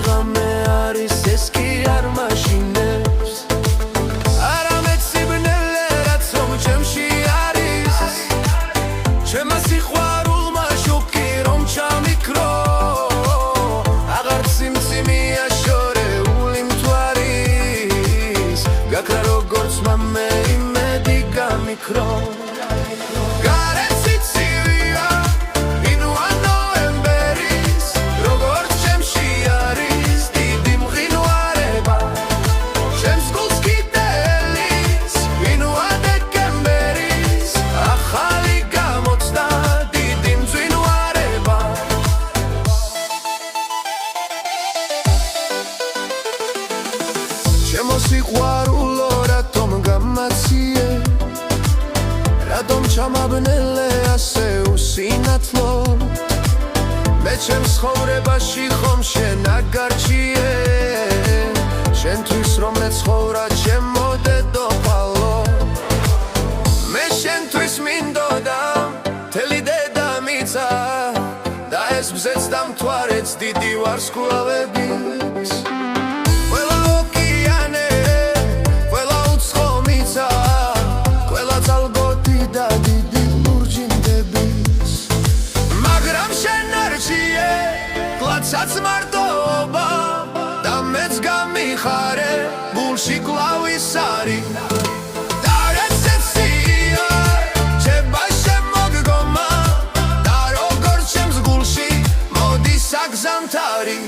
ღამე არის ეს კი არ მაშინებს არამედ სიბნელე რაც რომ ჩემში არის ჩემმა სიყვარულმა შოკი რომ ჩამიქრო აღარ სიმციმეა შორეული მთვარის გაქრა როგორც მამე იმედი გამიქრო ჩემო სიყვარულო რატომ გამაციე რატომ ჩამაბნელე ასე უსინათლო მე ჩემს ცხოვრებაში ხომ შენ აგარჩიე შენთვის რომ მეცხოვრა ჩემო დედოფალო მე შენთვის მინდოდა მთელი დედამიწა და ეს ბზეც და მთვარეც დიდი ვარსკვლავების Საც მარტოობა და მეც გამიხარე გულში კლავის არი და რეცეპცია ჩება შემოგგომა და როგორც ჩემს გულში მოდის აგზამთარი